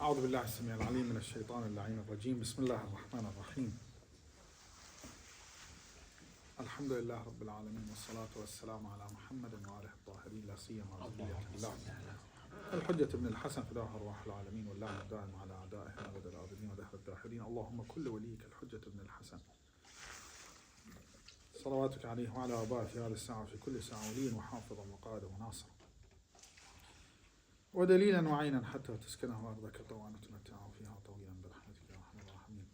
أعوذ بالله السميع العليم من الشيطان اللعين الرجيم. بسم الله الرحمن الرحيم. الحمد لله رب العالمين والصلاة والسلام على محمد وآله الطاهرين لا سيما ذرية الله الحجة ابن الحسن فداه أرواح العالمين واللعن الدائم على أعدائه أبد الآبدين ودهر الداهرين. اللهم كل وليك الحجة ابن الحسن صلواتك عليه وعلى آبائه في هذه الساعة في كل ساعة ولي وحافظا وقائدا وناصرا ودليلا وعينا حتى تسكنه أرضك طوعا وتمتعه فيها طويلا برحمتك يا أرحم الراحمين.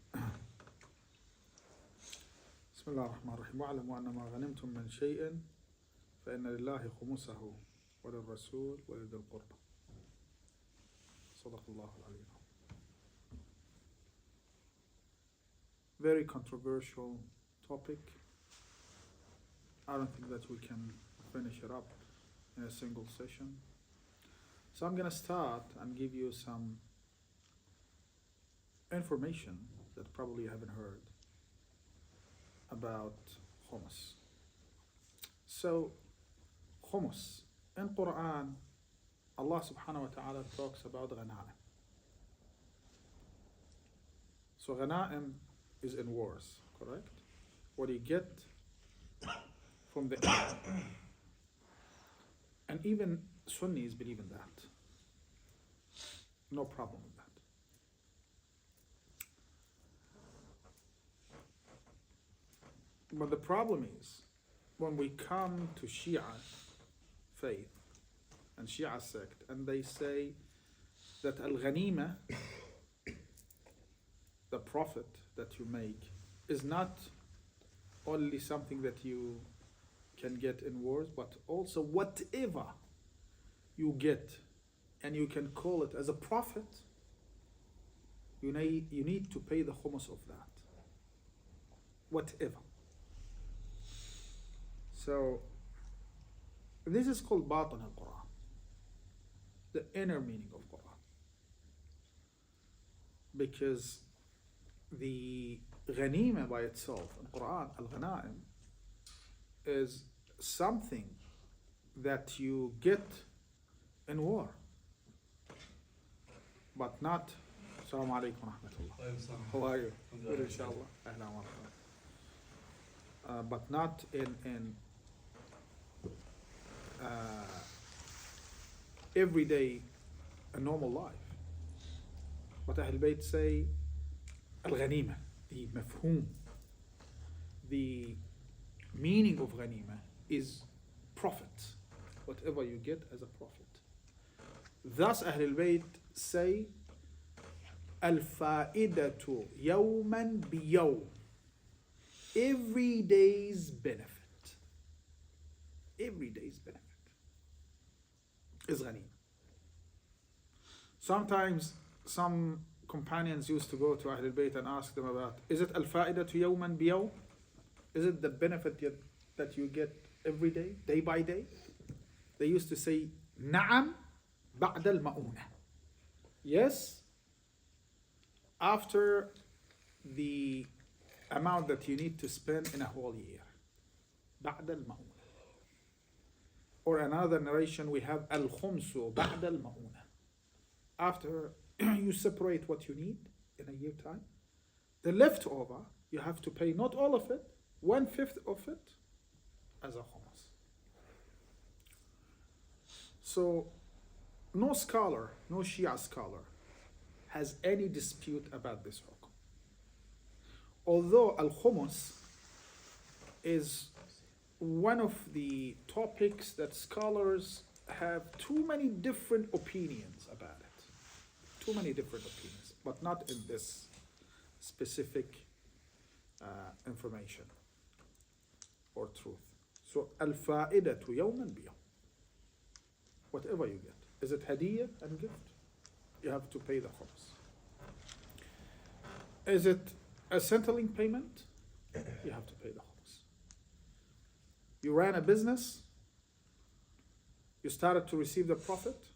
بسم الله الرحمن الرحيم. واعلموا أن ما غنمتم من شيء فإن لله خمسه وللرسول ولذي القربى. صدق الله العلي العظيم. Very controversial topic. I don't think that we can finish it up in a single session. So I'm going to start and give you some information that probably you haven't heard about khums. So khums in Quran, Allah subhanahu wa ta'ala talks about ghanaim. So ghanaim is in wars, correct? What you get from the and even Sunnis believe in that. No problem with that. But the problem is when we come to Shia faith and Shia sect and they say that al-ghanima, the profit that you make, is not only something that you can get in wars, but also whatever you get and you can call it as a profit, you need to pay the khums of that. Whatever. So this is called batin al-Quran, the inner meaning of Quran. Because the ghanima by itself in Quran, al-ghanaim, is something that you get in war, but not. Assalamu alaikum wa rahmatullah. How are you? Good, inshallah. Ahlan wa rahmatullah. But not in everyday, a normal life. But AhlulBayt say al-ghanima, the mafhum, the meaning of ghanima is profit, whatever you get as a profit. Thus AhlulBayt say al-fa'idatu yawman biyawm, every day's benefit. Every day's benefit is ghanima. Sometimes some companions used to go to AhlulBayt and ask them about, is it al-fa'idatu yawman biyawm? Is it the benefit that you get every day, day by day? They used to say, Na'am ba'da al-ma'una. Yes, after the amount that you need to spend in a whole year. Ba'da al-ma'una. Or another narration, we have al-khumsu ba'da al-ma'una. After you separate what you need in a year time, the leftover, you have to pay not all of it, 1/5 of it as a khums. So no scholar, no Shia scholar has any dispute about this hukum. Although al-khums is one of the topics that scholars have too many different opinions about it. Too many different opinions, but not in this specific information or truth. So al-fa'idatu yawman biyawm. Whatever you get. Is it hadiyah and gift? You have to pay the khums. Is it a Centrelink payment? You have to pay the khums. You ran a business, you started to receive the profit,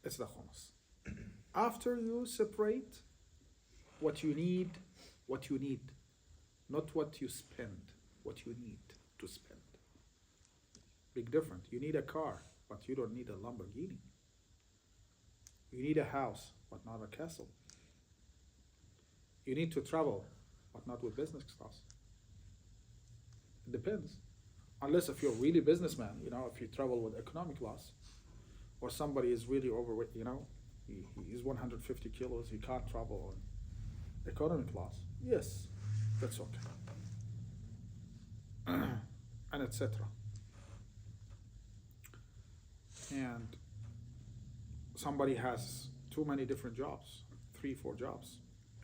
it's the khums. After you separate what you need, not what you spend, what you need to spend. Big difference. You need a car, but you don't need a Lamborghini. You need a house, but not a castle. You need to travel, but not with business class. It depends. Unless if you're really businessman, if you travel with economic class, or somebody is really overweight, he's 150 kilos, he can't travel on economy class. Yes, that's okay. And etc. And somebody has too many different jobs, 3-4 jobs.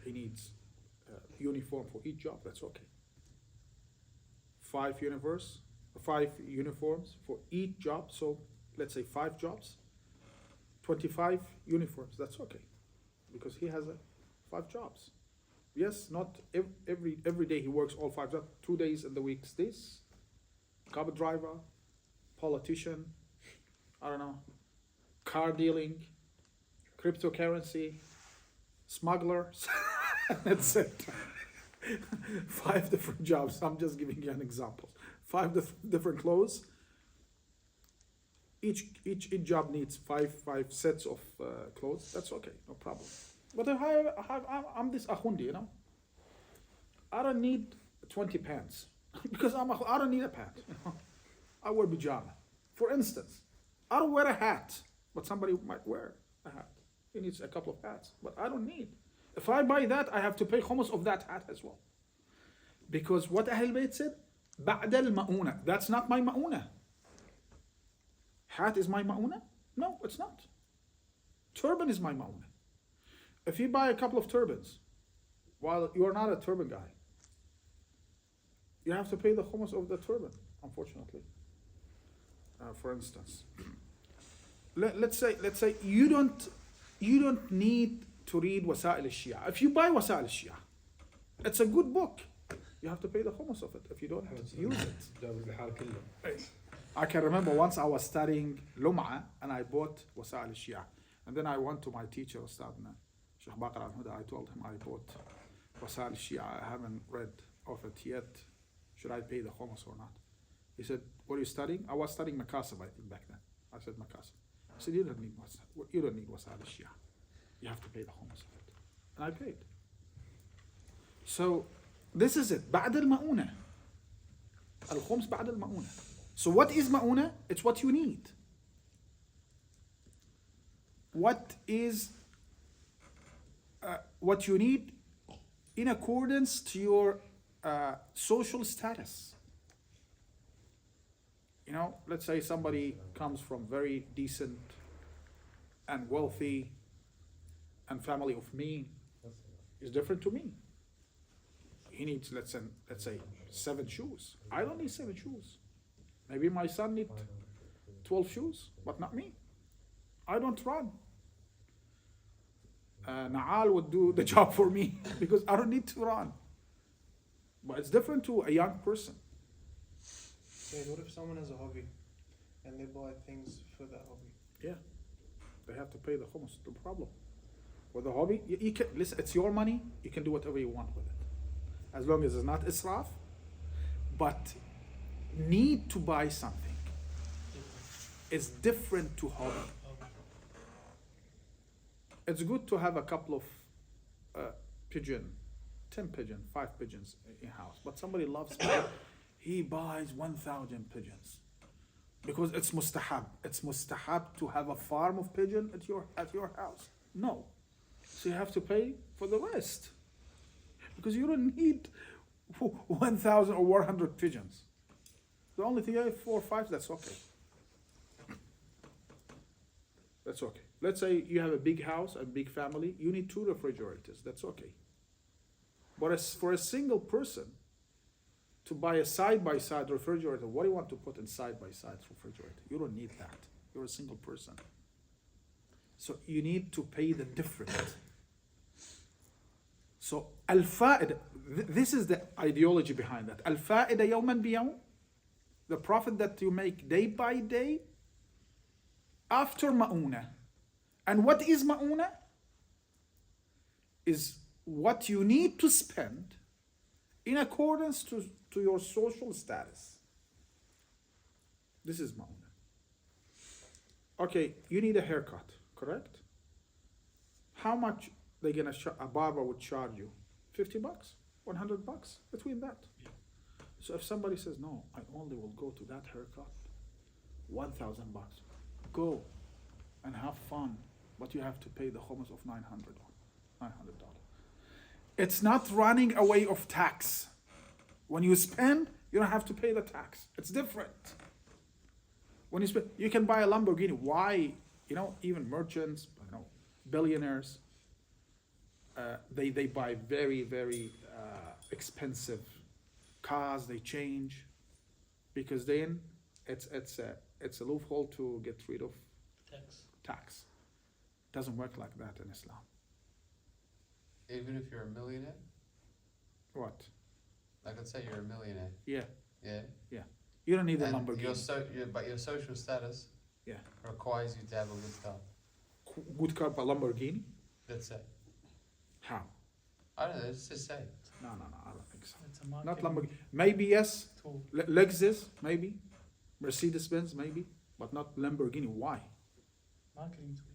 He needs a uniform for each job. That's okay. 5 uniforms for each job. So let's say 5 jobs, 25 uniforms. That's okay, because he has 5 jobs. Yes, not every day he works all 5 jobs. 2 days in the week this, cab driver, politician, I don't know, car dealing, cryptocurrency, smugglers, etc. 5 different jobs. I'm just giving you an example. 5 different clothes. Each job needs 5 sets of clothes. That's okay, no problem. But I'm this ahundi, I don't need 20 pants because I don't need a pant. I wear pajama. For instance, I don't wear a hat, but somebody might wear a hat. He needs a couple of hats, but I don't need. If I buy that, I have to pay khums of that hat as well. Because what AhlulBayt said, بعد المؤونة. That's not my ma'una. Hat is my ma'una? No, it's not. Turban is my ma'una. If you buy a couple of turbans, while you are not a turban guy, you have to pay the khums of the turban, unfortunately. For instance, let's say you don't need to read Wasa'il al-Shia. If you buy Wasa'il al-Shia, it's a good book. You have to pay the khums of it if you don't use it. I can remember once I was studying Lum'a and I bought Wasa'il al-Shia. And then I went to my teacher, Ustadna, Sheikh Baqir al-Huda. I told him I bought Wasa'il al-Shia. I haven't read of it yet. Should I pay the khums or not? He said, what are you studying? I was studying Makasib, I think, back then. I said Makasib. He said, you don't need Wasa'il al-Shia. You have to pay the khums of it. And I paid. So this is it. بعد المؤونة. الخمس بعد المؤونة. So what is ma'una? It's what you need. What is what you need in accordance to your social status. Let's say somebody comes from very decent and wealthy and family of mean is different to me. He needs, let's say 7 shoes. I don't need 7 shoes. Maybe my son needs 12 shoes, but not me. I don't run. Na'al would do the job for me because I don't need to run. But it's different to a young person. What if someone has a hobby and they buy things for that hobby? Yeah, they have to pay the khums. No problem. With the hobby, you can listen. It's your money. You can do whatever you want with it, as long as it's not israf. But need to buy something is different to hobby. It's good to have a couple of pigeon, 10 pigeon, 5 pigeons in house. But somebody loves he buys 1,000 pigeons because it's mustahab. It's mustahab to have a farm of pigeon at your house. No, so you have to pay for the rest because you don't need 1,000 or 100 pigeons. The only thing I have 4 or 5. That's okay. That's okay. Let's say you have a big house, a big family. You need 2 refrigerators. That's okay. But as for a single person to buy a side-by-side refrigerator, what do you want to put in side-by-side refrigerator? You don't need that. You're a single person. So you need to pay the difference. So al-fa'id, this is the ideology behind that. Al-fa'ida yawman biyawm, the profit that you make day by day after ma'una. And what is ma'una? Is what you need to spend in accordance to your social status. This is ma'una. Okay, you need a haircut, correct? how much they gonna a barber would charge you? $50, $100, between that. So if somebody says, no, I only will go to that haircut, $1,000, go and have fun, but you have to pay the khums of $900. It's not running away of tax. When you spend, you don't have to pay the tax. It's different. When you spend, you can buy a Lamborghini. Why? You know, even merchants, you know, billionaires, they buy very, very expensive cars. They change because then it's a loophole to get rid of tax. Doesn't work like that in Islam. Even if you're a millionaire? What? Like, let's say you're a millionaire. Yeah. Yeah? You don't need a And Lamborghini. but your social status requires you to have a good car. Good car, but Lamborghini? Let's say. How? I don't know, let's just say. No, I don't think so. It's a Not marketing Lamborghini. Maybe yes. tool. Lexus, maybe. Mercedes-Benz, maybe. But not Lamborghini. Why? Marketing tool.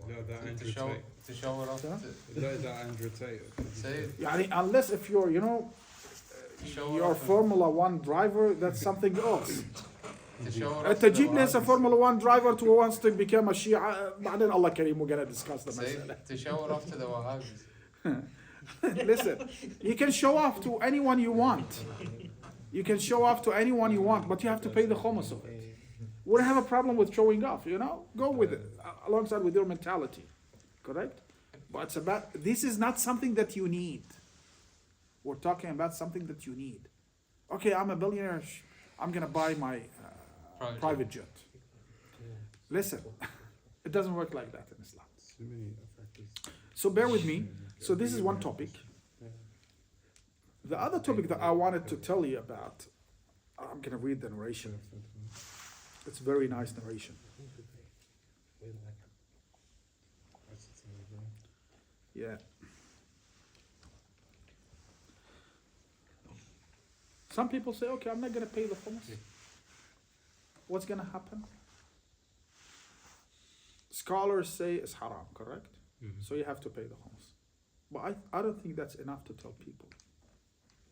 لا ده To Andrew show, Tate. to show it off. Huh? لا ده Andrew Tate. Say, يعني unless if you're, you know, show it you're a off. Formula One driver, that's something else. To show it off. انت جيب لي هسه Formula One driver who wants to become a Shia. بعدين الله كريم we're gonna discuss the Say, مسألة. to show it off to the Wahhabis. Listen, you can show off to anyone you want. You can show off to anyone you want, but you have to pay the khums of it. We don't have a problem with showing off, you know? Go with it, alongside with your mentality. Correct? But it's about, this is not something that you need. We're talking about something that you need. Okay, I'm a billionaire. I'm going to buy my private jet. Listen, it doesn't work like that in Islam. Too many factors. So bear with me. So this is one topic. The other topic that I wanted to tell you about, I'm going to read the narration. It's a very nice narration. Yeah. Some people say, okay, I'm not going to pay the khums. What's going to happen? Scholars say it's haram, correct? So you have to pay the khums. But I don't think that's enough to tell people.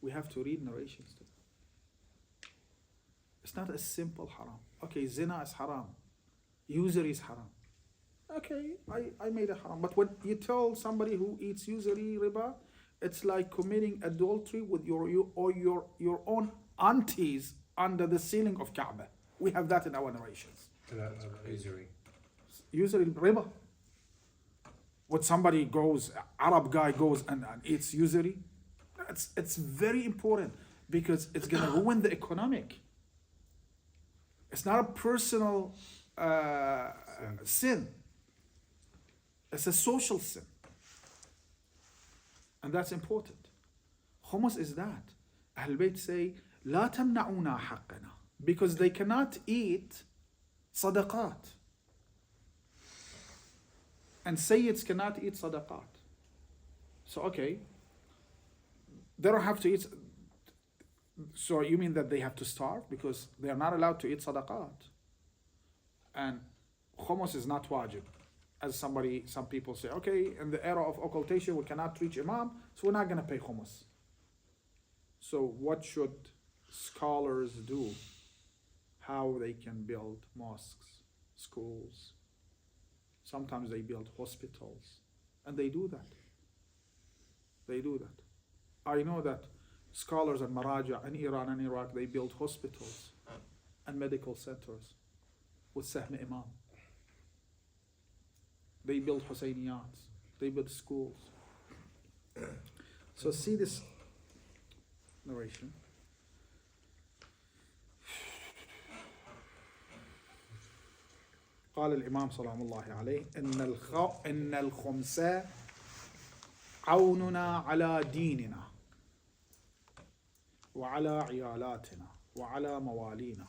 We have to read narrations too. It's not a simple haram. Okay, zina is haram. Usury is haram. Okay, I made a haram. But when you tell somebody who eats usury riba, it's like committing adultery with your own aunties under the ceiling of Kaaba. We have that in our narrations. Usury. Usury riba. When somebody goes, Arab guy goes and eats usury, it's very important because it's gonna ruin the economic. It's not a personal sin. It's a social sin. And that's important. Khums is that. AhlulBayt say, لا تمنعونا حقنا. Because they cannot eat sadaqat. And Sayyids cannot eat sadaqat. So, okay. They don't have to eat. So you mean that they have to starve because they are not allowed to eat sadaqat? And khums is not wajib. As some people say, okay, in the era of occultation, we cannot reach imam, so we're not going to pay khums. So what should scholars do? How they can build mosques, schools. Sometimes they build hospitals. And they do that. They do that. I know that scholars and Maraja in Iran and Iraq, they build hospitals and medical centers with Sahm Imam. They build Husayniyats. They build schools. So see this narration. قال الإمام سلام الله عليه إن الخمس عوننا على ديننا وعلى عيالاتنا وعلى موالينا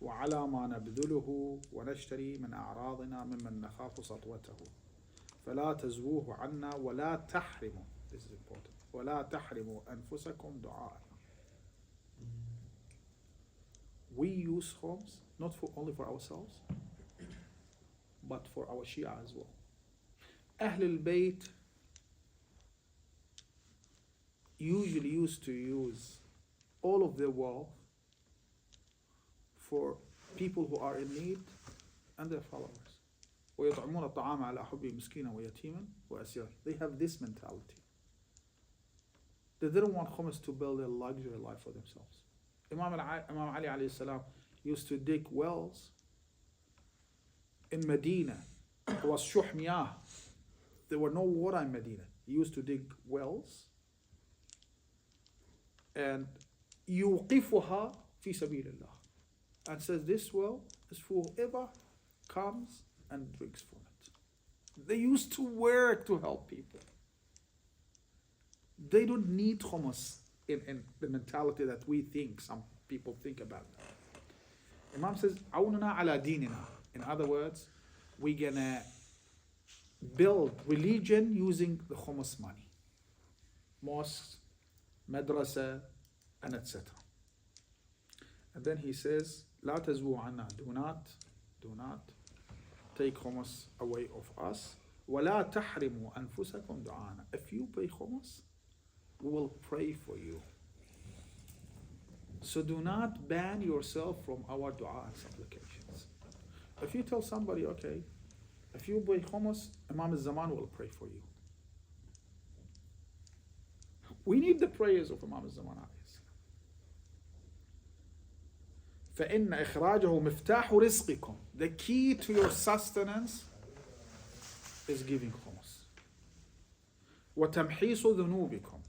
وعلى ما نبذله ونشتري من أعراضنا ممن نخاف سطوته فلا تزووه عنا ولا تحرموا this is important ولا تحرموا أنفسكم دعاءنا. We use khums not only for ourselves but for our Shia as well. AhlulBayt usually used to use all of their wealth for people who are in need and their followers. ويطعمون الطعام على حبه مسكينا ويتيما وأسيرا. They have this mentality. They didn't want Khums to build a luxury life for themselves. Imam Ali alayhi salam used to dig wells in Medina. It was shuh miyah. There were no water in Medina. He used to dig wells and يوقفها في سبيل الله, and says this well is for whoever comes and drinks from it. They used to work to help people. They don't need Khums in the mentality that we think some people think about. Imam says عوننا على ديننا. In other words, we're gonna build religion using the Khums money, mosques, madrasa, and etc. And then he says لا تزووا عنا. Do not take Khums away of us. ولا تحرموا أنفسكم دعانا. If you pay Khums, we will pray for you. So do not ban yourself from our dua and supplications. If you tell somebody, okay, if you pay Khums, Imam al-Zaman will pray for you. We need the prayers of Imam al-Zaman. فإن إخراجه مفتاح رزقكم. The key to your sustenance is giving Khums. وتمحيص ذنوبكم.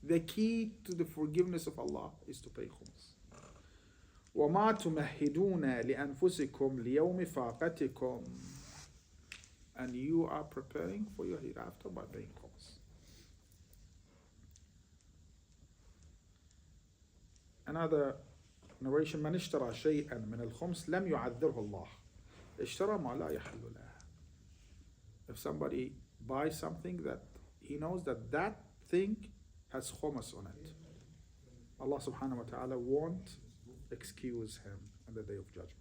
The key to the forgiveness of Allah is to pay Khums. وما تمهدون لأنفسكم ليوم فاقتكم. And you are preparing for your hereafter by paying Khums. Another narration: من اشترى شيئا من الخمس لم يعذره الله. اشترى ما لا يحل له. If somebody buys something that he knows that that thing has Khums on it, Allah subhanahu wa ta'ala won't excuse him on the day of judgment.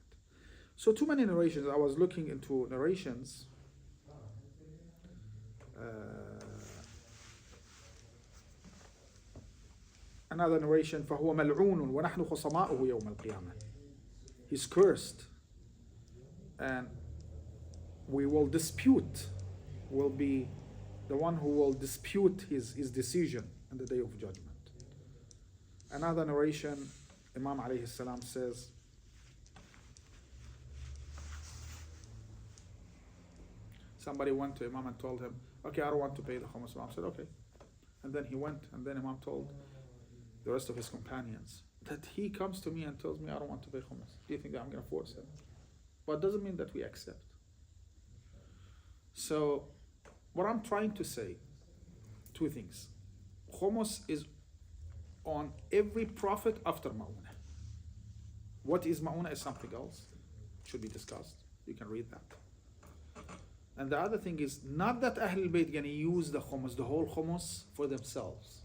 So too many narrations. I was looking into narrations. Another narration: فهو ملعون ونحن خصماؤه يوم القيامة. He's cursed, and we will dispute. Will be the one who will dispute his decision on the day of judgment. Another narration, Imam alayhi salam says, somebody went to Imam and told him, okay, I don't want to pay the Khums. Imam said, okay. And then he went, and then Imam told the rest of his companions that he comes to me and tells me I don't want to pay Khums. Do you think that I'm going to force him? But it doesn't mean that we accept. So what I'm trying to say, two things. Khums is on every prophet after Ma'unah. What is Ma'unah is something else. It should be discussed. You can read that. And the other thing is not that Ahlul Bayt going to use the Khums, the whole Khums, for themselves.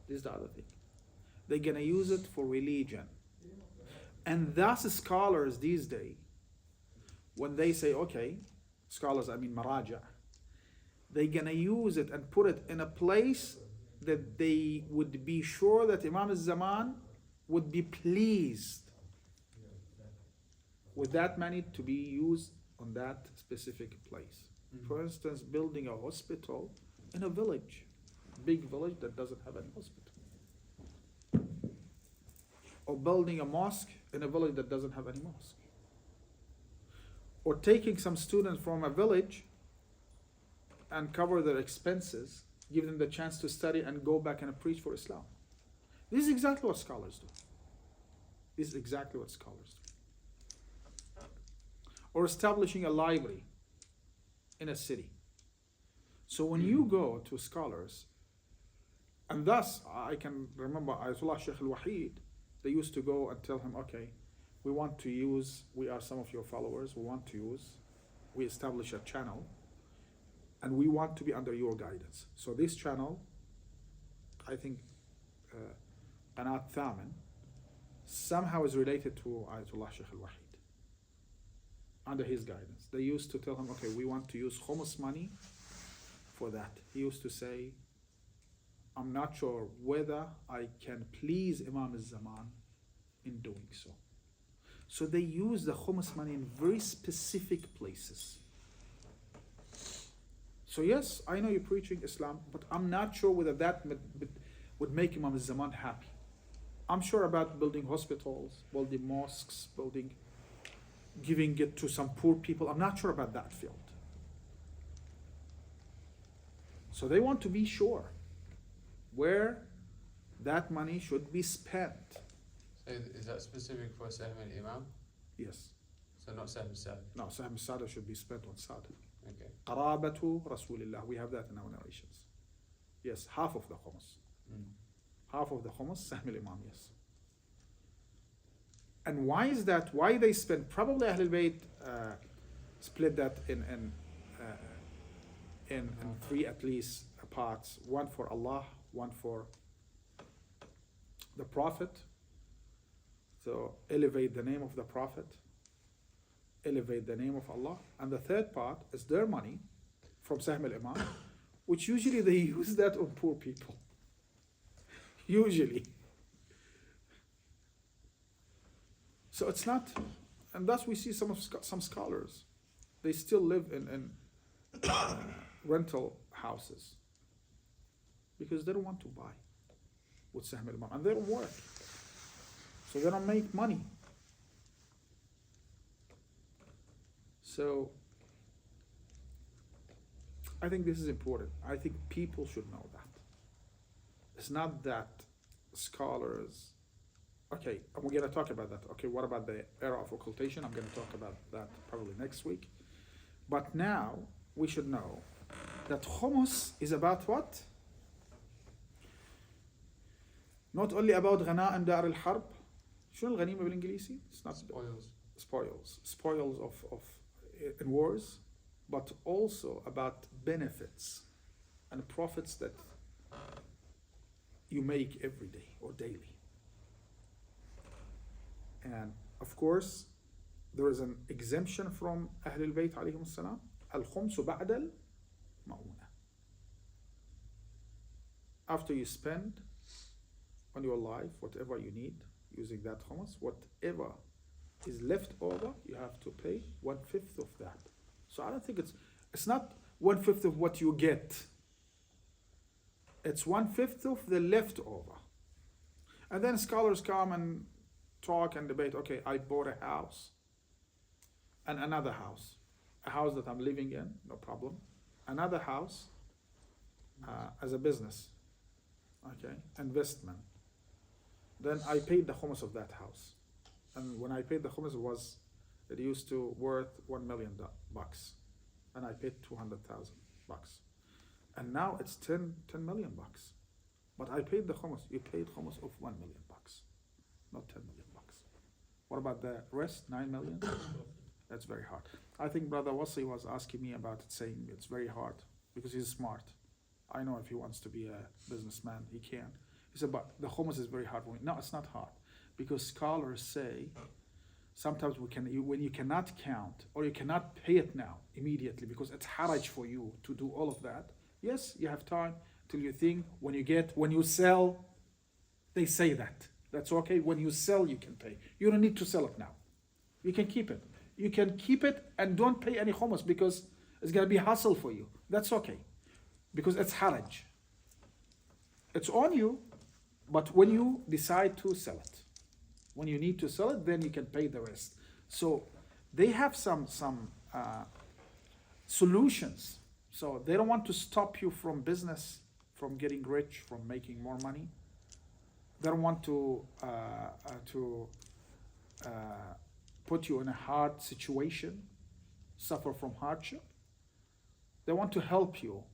This is the other thing. They're going to use it for religion. And thus scholars these days, when they say, okay, scholars, I mean Maraja, they're going to use it and put it in a place that they would be sure that Imam al-Zaman would be pleased with that money to be used on that specific place. For instance, building a hospital in a village, big village that doesn't have any hospital. Or building a mosque in a village that doesn't have any mosque. Or taking some students from a village and cover their expenses, give them the chance to study and go back and preach for Islam. This is exactly what scholars do. This is exactly what scholars do. Or establishing a library in a city. So when you go to scholars, and thus I can remember Ayatollah Sheikh al-Wahid, they used to go and tell him, okay, we want to use, we are some of your followers, we establish a channel, and we want to be under your guidance. So this channel, I think, Qanat Thaman, somehow is related to Ayatollah Sheikh al-Wahid. Under his guidance. They used to tell him, okay, we want to use Khums money for that. He used to say, I'm not sure whether I can please Imam al-Zaman in doing so. So they use the khums money in very specific places. So yes, I know you're preaching Islam, but I'm not sure whether that would make Imam al-Zaman happy. I'm sure about building hospitals, building mosques, giving it to some poor people. I'm not sure about that field. So they want to be sure where that money should be spent. So is that specific for Sahm al-Imam? Yes. So not Sahm al-Sad? No, Sahm al-Sada should be spent on Sada. Okay. Qarabatu Rasulillah. We have that in our narrations. Yes, half of the khums. Half of the khums, Sahm al-Imam, yes. And why is that? Why they spend? Probably Ahlul Bayt split that in three at least parts. One for Allah, one for the Prophet. So elevate the name of the Prophet, elevate the name of Allah. And the third part is their money from Sahm al-Imam, which usually they use that on poor people. Usually. So it's not, and thus we see some scholars, they still live in rental houses because they don't want to buy with Sahm al-Imam, and they don't work, so they don't make money. So I think this is important. I think people should know that. It's not that scholars. Okay, and we're going to talk about that. Okay, what about the era of occultation? I'm going to talk about that probably next week. But now we should know that khums is about what? Not only about غناء دار الحرب. شنو الغنيمة بالإنجليزي? It's not Spoils. Spoils of in wars, but also about benefits and profits that you make every day or daily. And of course, there is an exemption from Ahlul Bayt alayhim salam. Al-khums ba'd al-ma'una. After you spend on your life whatever you need using that khums, whatever is left over, you have to pay 1/5 of that. So I don't think it's not 1/5 of what you get. It's 1/5 of the leftover. And then scholars come and talk and debate. Okay, I bought a house and another house, a house that I'm living in, no problem. Another house as a business, okay, investment. Then I paid the khums of that house, and when I paid the khums, it used to worth $1 million, and I paid $200,000, and now it's 10 million bucks. But I paid the khums. You paid khums of $1 million, not 10 million bucks. What about the rest, 9 million? That's very hard. I think Brother Wasi was asking me about it, saying it's very hard because he's smart. I know if he wants to be a businessman, he can. He said, but the khums is very hard for me. No, it's not hard, because scholars say sometimes when you cannot count or you cannot pay it now immediately because it's haraj for you to do all of that. Yes, you have time till you think. When you sell, they say that's okay. When you sell, you can pay. You don't need to sell it now. You can keep it. You can keep it and don't pay any khums because it's going to be hassle for you. That's okay, because it's haraj. It's on you, but when you decide to sell it, when you need to sell it, then you can pay the rest. So they have some solutions. So they don't want to stop you from business, from getting rich, from making more money. They don't want to put you in a hard situation, suffer from hardship. They want to help you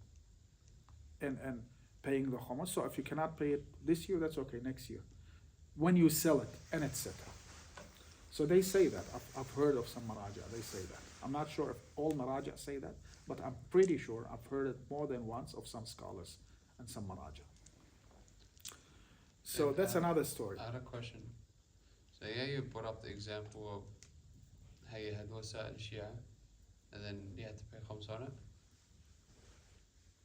in paying the khums. So if you cannot pay it this year, that's okay, next year, when you sell it, and etc. So they say that. I've heard of some maraja, they say that. I'm not sure if all maraja say that, but I'm pretty sure I've heard it more than once of some scholars and some maraja. So And, that's another story. I had a question. So yeah, you brought up the example of how you had Wasa and Shia, and then you had to pay khums on it.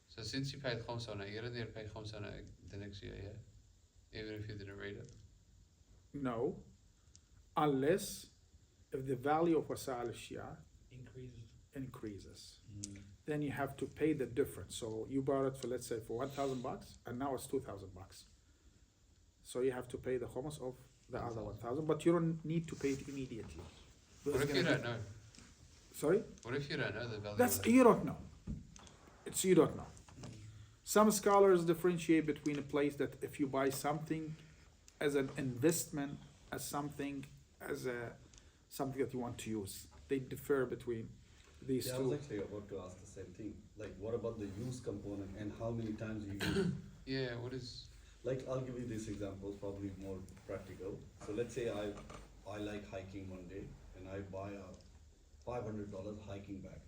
So So since you paid Khums on it, you're going to pay Khums on it the next year, yeah? Even if you didn't read it? No, unless if the value of wasa'il al-shia increases. Then you have to pay the difference. So you bought it for, let's say, for $1,000, and now it's $2,000. So you have to pay the khums of the other 1,000, but you don't need to pay it immediately. What if you don't know? Sorry? What if you don't know the value? That's, you don't know. It's, you don't know. Some scholars differentiate between a place that if you buy something as an investment, as something, as a, something that you want to use. They differ between these Yeah, I two. was actually about to ask the same thing. Like, what about the use component and how many times you use it? Yeah, what is... Like, I'll give you these examples, probably more practical. So let's say I like hiking one day and I buy a $500 hiking bag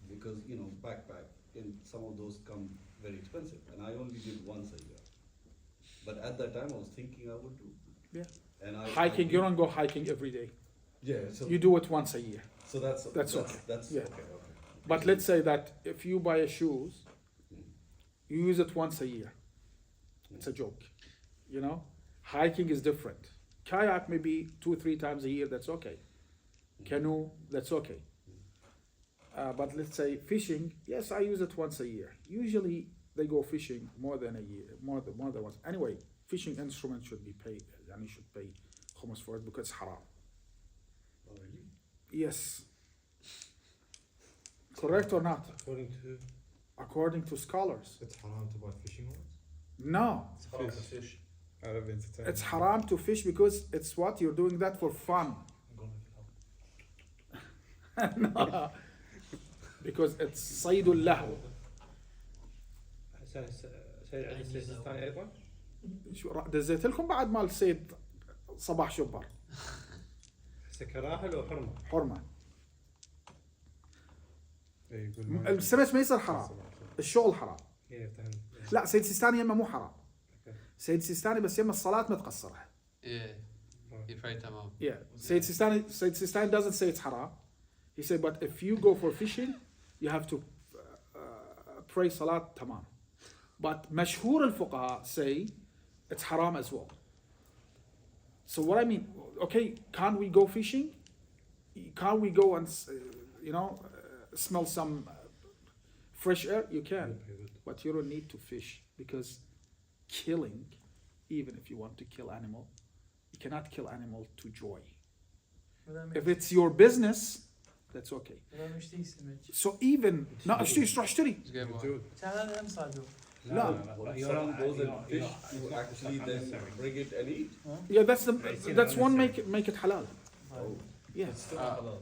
because, you know, backpack, and some of those come very expensive, and I only did once a year. But at that time, I was thinking I would do. Yeah. And Hiking, you don't go hiking every day. Yeah. So You do it once a year. So that's okay. That's Yeah. okay. But let's say that if you buy a shoes, you use it once a year. It's a joke, you know? Hiking is different. Kayak maybe 2-3 times a year, that's okay. Canoe, that's okay. But let's say fishing, yes, I use it once a year. Usually they go fishing more than a year, more than once. Anyway, fishing instrument should be paid, and you should pay khums for it because it's haram. Oh, really? Yes. Correct or not? According to scholars. It's haram to buy fishing rods? No. Fish. Out of entertainment. It's haram to fish because it's what? You're doing that for fun. No. Because it's صيد له. شو دزيت لكم بعد مال صيد صباح شبر. كراهه لو حرمه؟ حرمة. يقول السمك ما يصير حرام. الشغل حرام. لا سيد سيستاني يما مو حرام. سيد سيستاني بس يما الصلاة ما تقصرها. Yeah, you pay تمام. Yeah, Sayyid Sistani doesn't say it's haram. He said, but if you go for fishing, you have to pray salat tamam. But mashhur al-fuqaha say it's haram as well. So what I mean, okay, can't we go fishing? Can't we go and, smell some fresh air? You can, but you don't need to fish because killing, even if you want to kill animal, you cannot kill animal to joy. If it's your business, that's okay. So even لا اشتري تروح اشتري. No. Someone goes and fish to actually then bring it and eat. Yeah, that's one make it halal. Oh. Yeah. Well,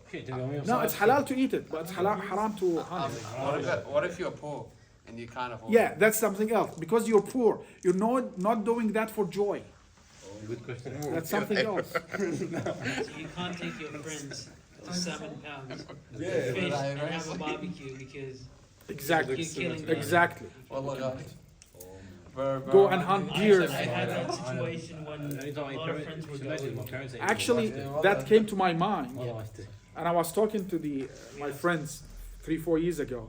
No, it's halal to eat it, but it's haram to hunt it. What if you're poor and you can't afford Yeah, that's something else. Because you're poor, you're not doing that for joy. Good question. That's something else. So you can't take your friends to 7 pounds Yeah. fish and have a barbecue because Exactly. you're killing them. Exactly. Bro, Go and hunt deers. I had that situation when a lot of friends were going. Actually, that came to my mind, and I was talking to my friends 3-4 years ago,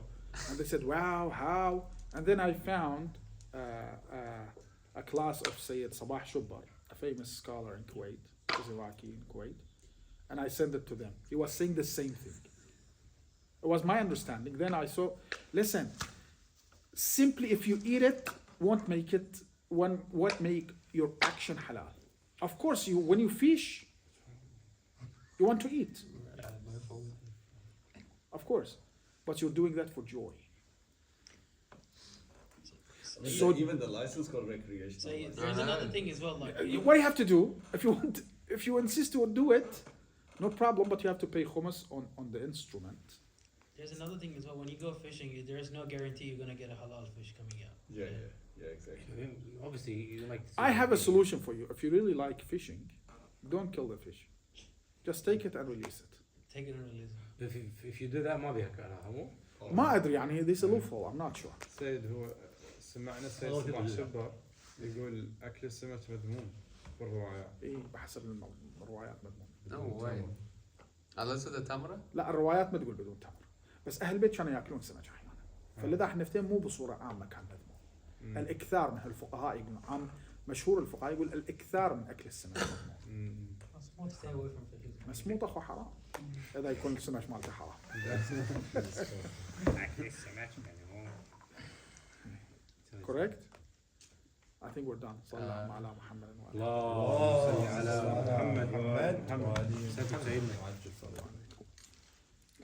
and they said, "Wow, how?" And then I found a class of Sayyid Sabah Shubbar, a famous scholar in Kuwait, he's Iraqi in Kuwait, and I sent it to them. He was saying the same thing. It was my understanding. Then I saw, listen, simply if you eat it, won't make your action halal. Of course, when you fish, you want to eat. Of course, but you're doing that for joy. so even the license called recreational. So license. there's another thing as well. Like What do you have to do? If you insist to do it, no problem, but you have to pay khums on the instrument. there's another thing as well. When you go fishing, there is no guarantee you're gonna get a halal fish coming out. Yeah, exactly. Obviously, you like. I have a solution for you. If you really like fishing, don't kill the fish. Just take it and release it. Take it and release it. If you do that ما بيها كراهة مو؟ ما أدري يعني this is a loophole. I'm not sure. سيد هو سمعنا سيد صباح شبر يقول أكل السمك مذموم بالروايات. إيه بحسب الروايات مذموم. No way. Unless it's the tamra? لا الروايات ما تقول بدون تمر. بس أهل البيت كانوا يأكلون سمك أحيانا. فلذا حنفتهم مو بصوره عامه كان مذموم. الاكثار من الفقهاء يقولون عام مشهور الفقهاء يقول الاكثار من اكل السمك مذموم. Small to stay away from fishes. مسموط اخو حرام اذا يكون السمك مالته حرام. أكل السمك يعني مو Correct? I think we're done. صلى الله على محمد وعلى الله صل على محمد محمد. سيدنا آله.